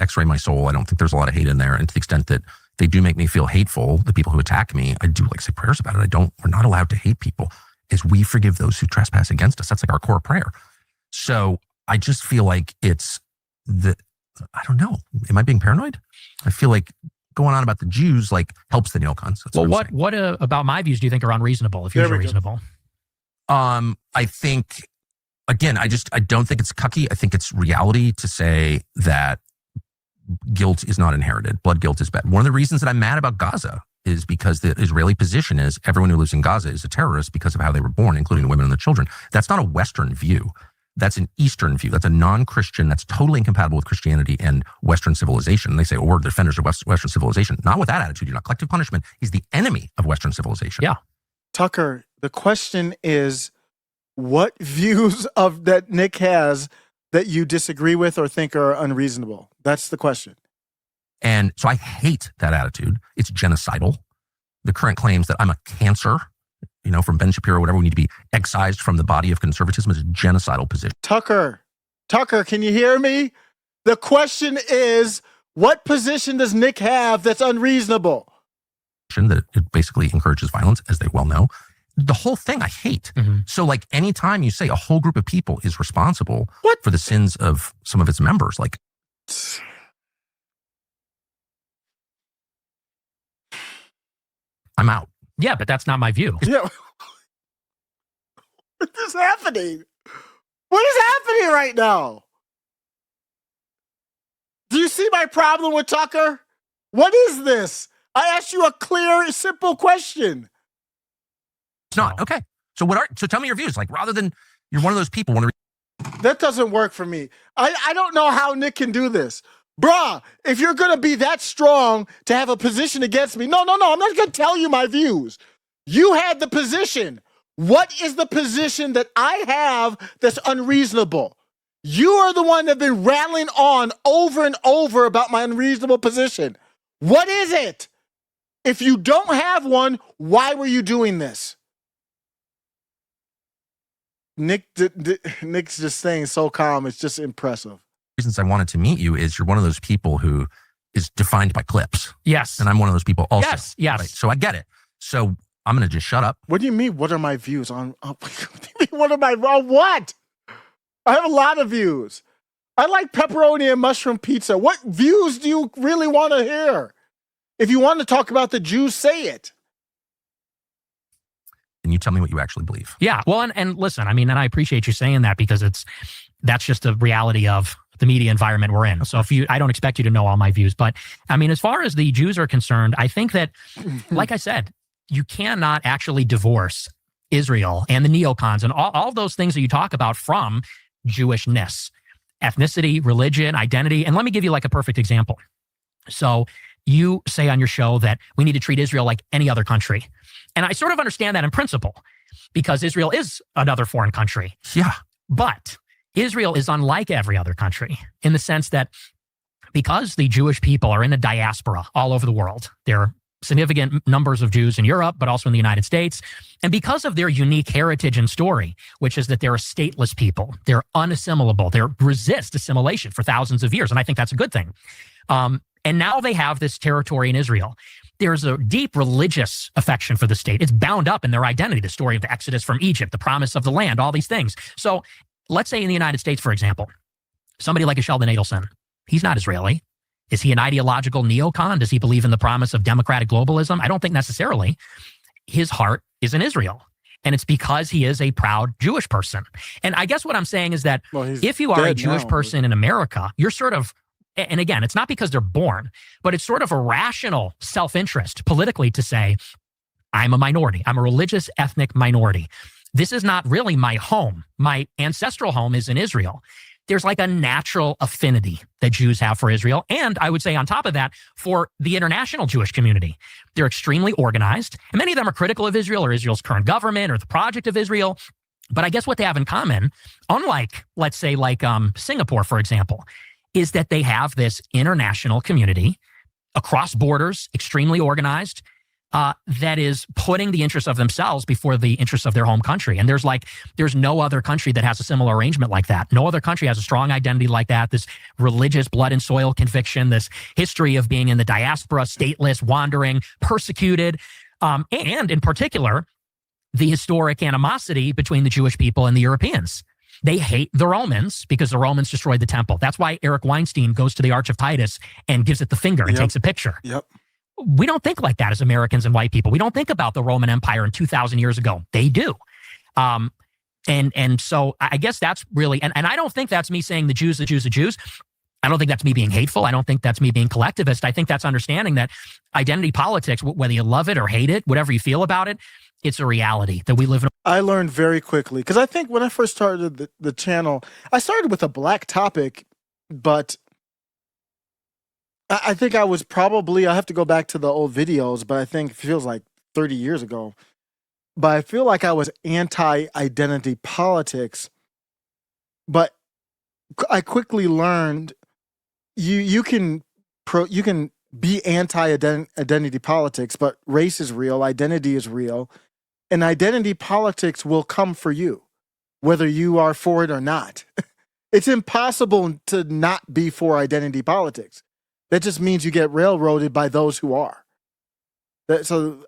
x-ray my soul. I don't think there's a lot of hate in there. And to the extent that they do make me feel hateful, the people who attack me, I do say prayers about it. We're not allowed to hate people, as we forgive those who trespass against us. That's like our core prayer. So I just feel like it's I don't know. Am I being paranoid? I feel like going on about the Jews helps the neocons. Well, what about my views do you think are unreasonable if you're reasonable? I think, again, I don't think it's cucky. I think it's reality to say that guilt is not inherited. Blood guilt is bad. One of the reasons that I'm mad about Gaza is because the Israeli position is everyone who lives in Gaza is a terrorist because of how they were born, including the women and the children. That's not a Western view. That's an Eastern view. That's a non-Christian. That's totally incompatible with Christianity and Western civilization. They say, we're defenders of Western civilization. Not with that attitude. Collective punishment is the enemy of Western civilization. Yeah. Tucker, the question is, what views that Nick has that you disagree with or think are unreasonable? That's the question. And so I hate that attitude. It's genocidal. The current claims that I'm a cancer, from Ben Shapiro, whatever, we need to be excised from the body of conservatism is a genocidal position. Tucker, can you hear me? The question is, what position does Nick have that's unreasonable? That it basically encourages violence, as they well know. The whole thing I hate. Mm-hmm. So anytime you say a whole group of people is responsible for the sins of some of its members, I'm out. Yeah, but that's not my view. Yeah. What is happening? What is happening right now? Do you see my problem with Tucker? What is this? I asked you a clear, simple question. It's not. Okay. So so tell me your views. Rather than you're one of those people. That doesn't work for me. I don't know how Nick can do this. Bruh, if you're going to be that strong to have a position against me, no, I'm not going to tell you my views. You had the position. What is the position that I have that's unreasonable? You are the one that's been rattling on over and over about my unreasonable position. What is it? If you don't have one, why were you doing this? Nick's just staying so calm. It's just impressive. Reasons I wanted to meet you is you're one of those people who is defined by clips. Yes. And I'm one of those people also. Yes. Right? So I get it. So I'm going to just shut up. What do you mean? What are my views on? What am I on what? I have a lot of views. I like pepperoni and mushroom pizza. What views do you really want to hear? If you want to talk about the Jews, say it. And you tell me what you actually believe. Yeah. Well, and listen, and I appreciate you saying that because that's just the reality of the media environment we're in. So I don't expect you to know all my views, but as far as the Jews are concerned, I think that, like I said, you cannot actually divorce Israel and the neocons and all those things that you talk about from Jewishness, ethnicity, religion, identity. And let me give you a perfect example. So you say on your show that we need to treat Israel like any other country. And I sort of understand that in principle because Israel is another foreign country. Yeah. But Israel is unlike every other country in the sense that because the Jewish people are in a diaspora all over the world, there are significant numbers of Jews in Europe, but also in the United States. And because of their unique heritage and story, which is that they're a stateless people, they're unassimilable, they resist assimilation for thousands of years. And I think that's a good thing. And now they have this territory in Israel. There's a deep religious affection for the state. It's bound up in their identity, the story of the Exodus from Egypt, the promise of the land, all these things. So let's say in the United States, for example, somebody like a Sheldon Adelson, he's not Israeli. Is he an ideological neocon? Does he believe in the promise of democratic globalism? I don't think necessarily. His heart is in Israel. And it's because he is a proud Jewish person. And I guess what I'm saying is that if you are a Jewish person in America, you're sort of, and again, it's not because they're born, but it's sort of a rational self-interest politically to say, I'm a minority. I'm a religious ethnic minority. This is not really my home. My ancestral home is in Israel. There's a natural affinity that Jews have for Israel. And I would say on top of that, for the international Jewish community. They're extremely organized. And many of them are critical of Israel or Israel's current government or the project of Israel. But I guess what they have in common, unlike, let's say, Singapore, for example, is that they have this international community across borders, extremely organized, that is putting the interests of themselves before the interests of their home country. And there's no other country that has a similar arrangement like that. No other country has a strong identity like that, this religious blood and soil conviction, this history of being in the diaspora, stateless, wandering, persecuted, and in particular, the historic animosity between the Jewish people and the Europeans. They hate the Romans because the Romans destroyed the temple. That's why Eric Weinstein goes to the Arch of Titus and gives it the finger and takes a picture. Yep. We don't think like that as Americans and white people. We don't think about the Roman Empire in 2,000 years ago. They do. And so I guess that's really, and I don't think that's me saying the Jews. I don't think that's me being hateful. I don't think that's me being collectivist. I think that's understanding that identity politics, whether you love it or hate it, whatever you feel about it, it's a reality that we live in. I learned very quickly, because I think when I first started the channel, I started with a black topic, but I think I was probably, I have to go back to the old videos, but I think it feels like 30 years ago. But I feel like I was anti-identity politics. But I quickly learned you can be anti-identity politics, but race is real, identity is real, and identity politics will come for you, whether you are for it or not. It's impossible to not be for identity politics. That just means you get railroaded by those who are. So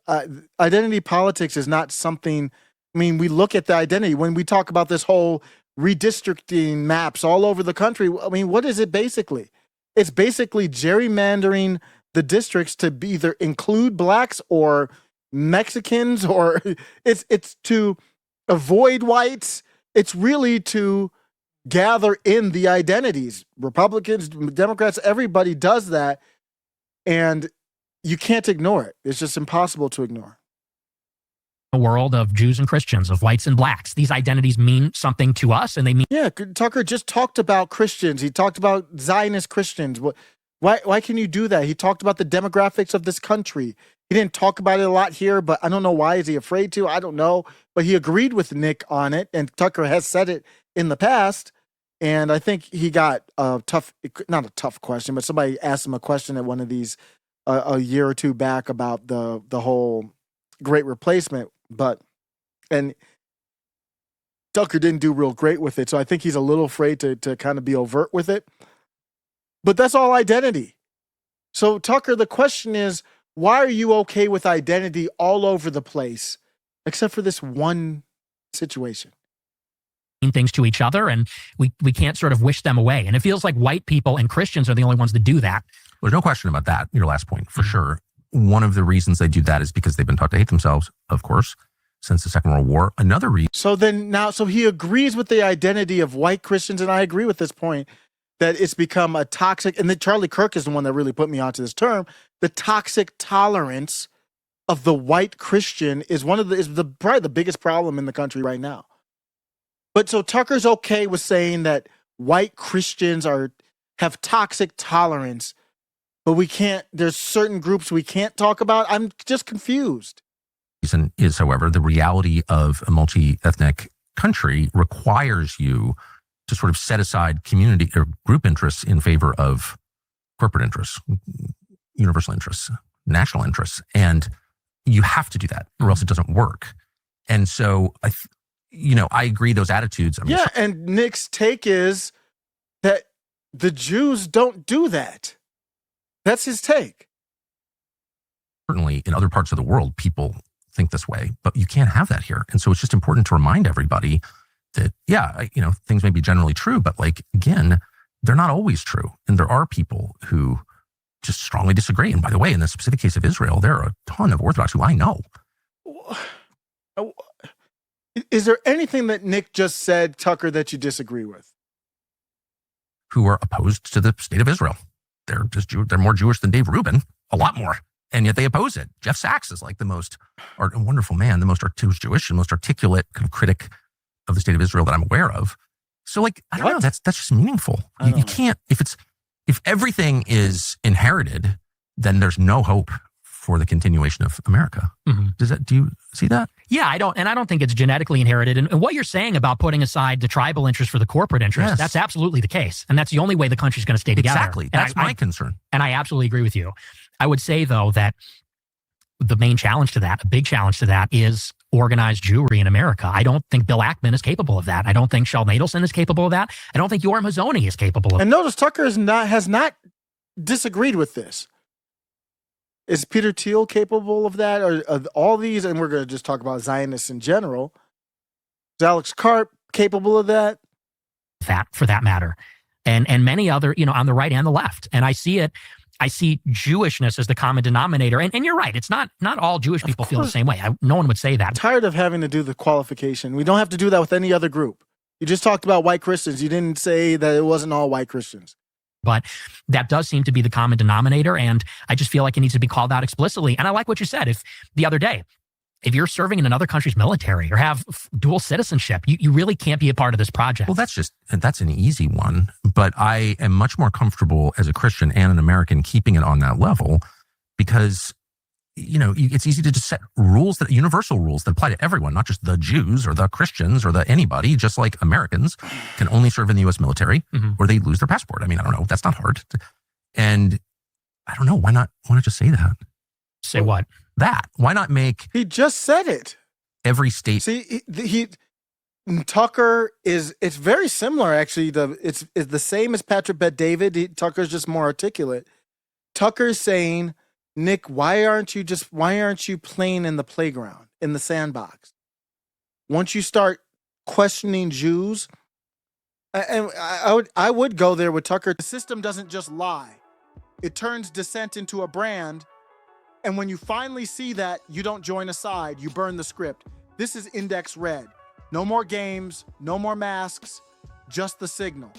identity politics is not something, I mean, we look at the identity. When we talk about this whole redistricting maps all over the country, I mean, what is it basically? It's basically gerrymandering the districts to either include blacks or Mexicans, or it's to avoid whites. It's really to gather in the identities. Republicans, Democrats, everybody does that. And you can't ignore it. It's just impossible to ignore. A world of Jews and Christians, of whites and blacks. These identities mean something to us, and they mean. Yeah, Tucker just talked about Christians. He talked about Zionist Christians. Why can you do that? He talked about the demographics of this country. He didn't talk about it a lot here, but I don't know why. Is he afraid to? I don't know. But he agreed with Nick on it, and Tucker has said it in the past. And I think he got not a tough question, but somebody asked him a question at one of these a year or two back about the whole Great Replacement. And Tucker didn't do real great with it. So I think he's a little afraid to kind of be overt with it. But that's all identity. So Tucker, the question is, why are you okay with identity all over the place, except for this one situation? Things to each other, and we can't sort of wish them away. And it feels like white people and Christians are the only ones that do that. There's no question about that. Your last point, for sure. One of the reasons they do that is because they've been taught to hate themselves, of course, since the Second World War. Another reason. So he agrees with the identity of white Christians, and I agree with this point that it's become a toxic, and then Charlie Kirk is the one that really put me onto this term. The toxic tolerance of the white Christian is probably the biggest problem in the country right now. But so Tucker's okay with saying that white Christians have toxic tolerance, but there's certain groups we can't talk about. I'm just confused. Reason is, however, the reality of a multi-ethnic country requires you to sort of set aside community or group interests in favor of corporate interests, universal interests, national interests. And you have to do that or else it doesn't work. And so I agree those attitudes. And Nick's take is that the Jews don't do that. That's his take. Certainly in other parts of the world, people think this way, but you can't have that here. And so it's just important to remind everybody that, things may be generally true, but again, they're not always true. And there are people who just strongly disagree. And by the way, in the specific case of Israel, there are a ton of Orthodox who I know. Is there anything that Nick just said, Tucker, that you disagree with? Who are opposed to the state of Israel. They're they're more Jewish than Dave Rubin, a lot more. And yet they oppose it. Jeff Sachs is like the most wonderful man, who's Jewish and most articulate kind of critic of the state of Israel that I'm aware of. So I don't know, that's just meaningful. You can't, if everything is inherited, then there's no hope for the continuation of America. Mm-hmm. Do you see that? Yeah, I don't think it's genetically inherited. And what you're saying about putting aside the tribal interest for the corporate interest, that's absolutely the case. And that's the only way the country's going to stay together. Exactly. That's my concern. And I absolutely agree with you. I would say, though, that the main challenge to that, a big challenge to that, is organized Jewry in America. I don't think Bill Ackman is capable of that. I don't think Sheldon Adelson is capable of that. I don't think Yoram Hazony is capable of that. And notice Tucker has not disagreed with this. Is Peter Thiel capable of that? Or all these, and we're going to just talk about Zionists in general. Is Alex Karp capable of that? That, for that matter. And many other, on the right and the left. And I see Jewishness as the common denominator. And you're right. It's not all Jewish people feel the same way. No one would say that. I'm tired of having to do the qualification. We don't have to do that with any other group. You just talked about white Christians. You didn't say that it wasn't all white Christians. But that does seem to be the common denominator. And I just feel like it needs to be called out explicitly. And I like what you said the other day. If you're serving in another country's military or have dual citizenship, you really can't be a part of this project. Well, that's an easy one. But I am much more comfortable as a Christian and an American keeping it on that level because, it's easy to just set universal rules that apply to everyone, not just the Jews or the Christians or anybody, just like Americans can only serve in the U.S. military or they lose their passport. I mean, I don't know. That's not hard. And I don't know. Why not just say that? Say what? That. Why not make... He just said it. Every state... See, Tucker it's very similar, actually. It's the same as Patrick Bet-David. Tucker's just more articulate. Tucker's saying, Nick, why aren't you playing in the playground, in the sandbox? Once you start questioning Jews, and I would go there with Tucker. The system doesn't just lie. It turns dissent into a brand. And when you finally see that, you don't join a side, you burn the script. This is index red. No more games, no more masks, just the signal.